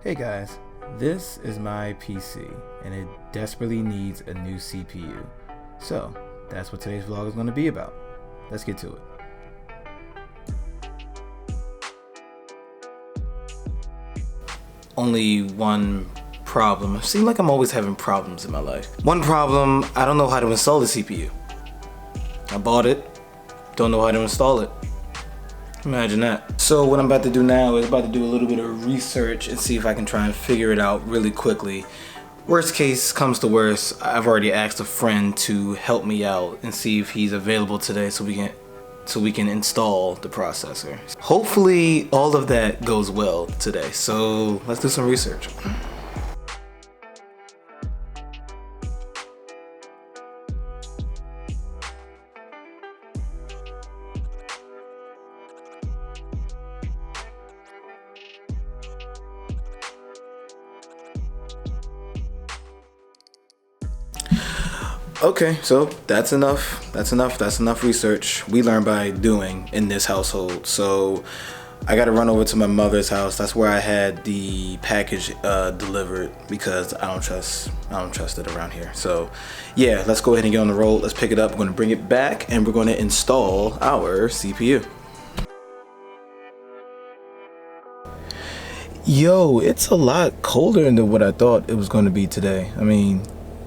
Hey guys, this is my PC and it desperately needs a new CPU. So, that's what today's vlog is going to be about. Let's get to it. Only one problem. It seems like I'm always having problems in my life. One problem, I don't know how to install the CPU. I bought it, don't know how to install it. Imagine that. So what I'm about to do now is about to do a little bit of research and see if I can try and figure it out really quickly. Worst case comes to worst, I've already asked a friend to help me out and see if he's available today so we can install the processor. Hopefully all of that goes well today. So let's do some research. Okay, so that's enough research. We learn by doing in this household. So I gotta run over to my mother's house. That's where I had the package delivered because I don't trust it around here. So yeah, let's go ahead and get on the road. Let's pick it up. We're gonna bring it back and we're gonna install our CPU. Yo, it's a lot colder than what I thought it was gonna be today. I mean,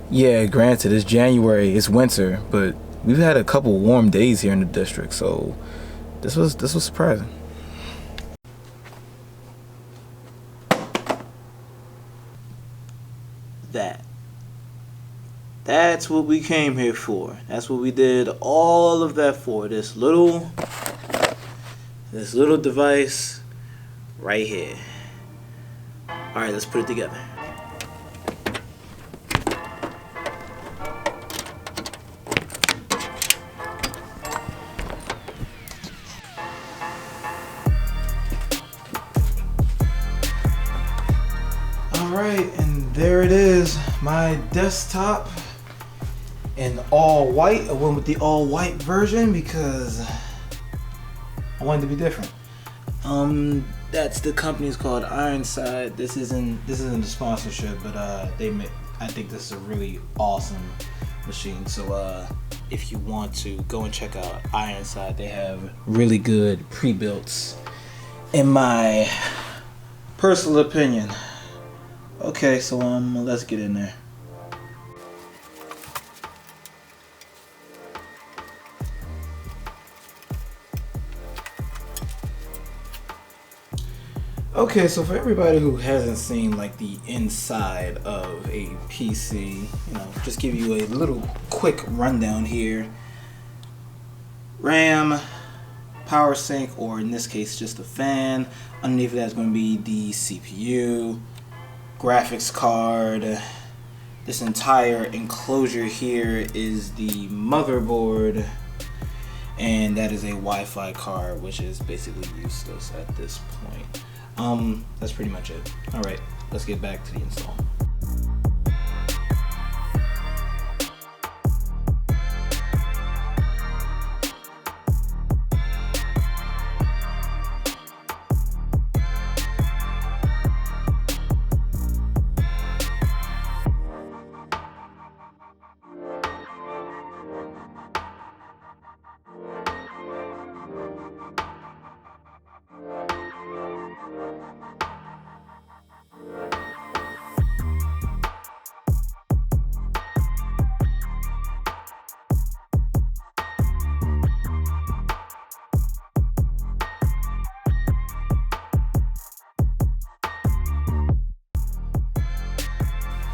yeah, granted, it's January, it's winter, but we've had a couple warm days here in the district, so this was surprising. That's what we came here for. That's what we did all of that for. This little device right here. All right, let's put it together. Alright, and there it is, my desktop in all white. I went with the all white version because I wanted to be different. That's the company's called Ironside. This isn't a sponsorship, but I think this is a really awesome machine. So if you want to go and check out Ironside, they have really good pre-builts in my personal opinion. Okay, so let's get in there. Okay, so for everybody who hasn't seen like the inside of a PC, just give you a little quick rundown here. RAM, power sink, or in this case just a fan. Underneath that is going to be the CPU, graphics card. This entire enclosure here is the motherboard, and that is a Wi-Fi card, which is basically useless at this point. That's pretty much it. All right, let's get back to the install.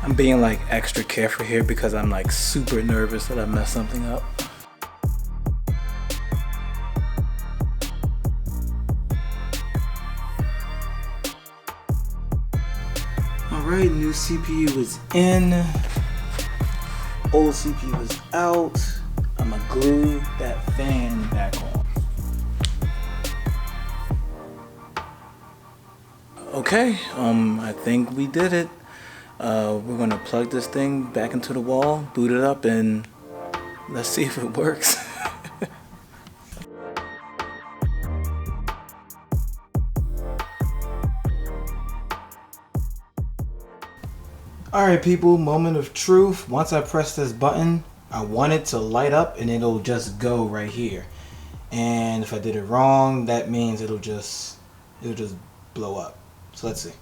I'm being like extra careful here because I'm like super nervous that I messed something up. Alright, new CPU is in, old CPU is out. I'm gonna glue that fan back on. Okay, I think we did it. We're gonna plug this thing back into the wall, boot it up, and let's see if it works. Alright people, moment of truth. Once I press this button, I want it to light up and it'll just go right here. And if I did it wrong, that means it'll just blow up. So let's see.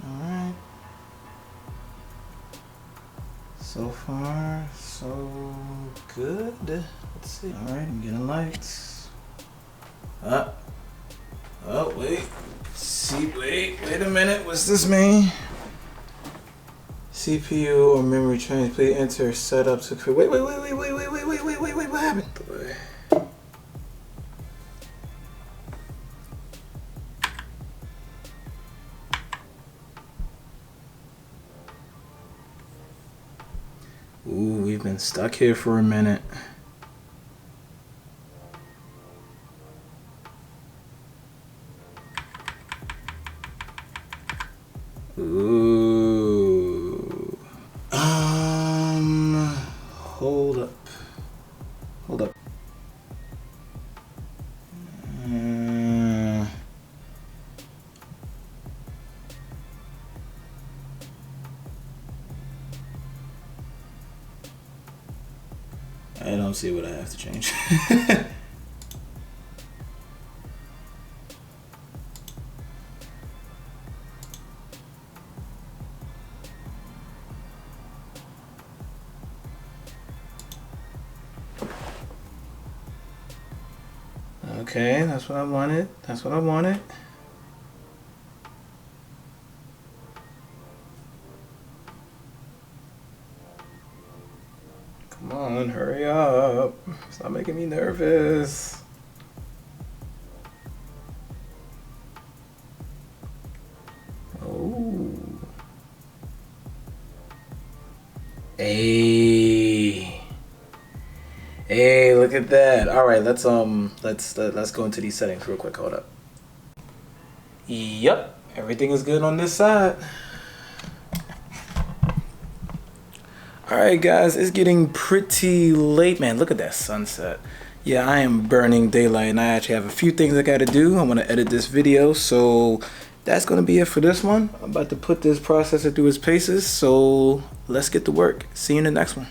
Alright. So far, so good. Let's see. Alright, I'm getting lights. Up. Oh, wait. See, wait a minute. What's this mean? CPU or memory change. Please enter setup to create. Wait. What happened? Ooh, we've been stuck here for a minute. Ooh. Hold up. I don't see what I have to change. Okay, that's what I wanted. Come on, hurry up. Stop making me nervous. Oh. Hey, look at that. All right, let's go into these settings real quick. Hold up. Yep, everything is good on this side. All right, guys, it's getting pretty late, man. Look at that sunset. Yeah, I am burning daylight, and I actually have a few things I gotta do. I want to edit this video, so that's gonna be it for this one. I'm about to put this processor through its paces, so let's get to work. See you in the next one.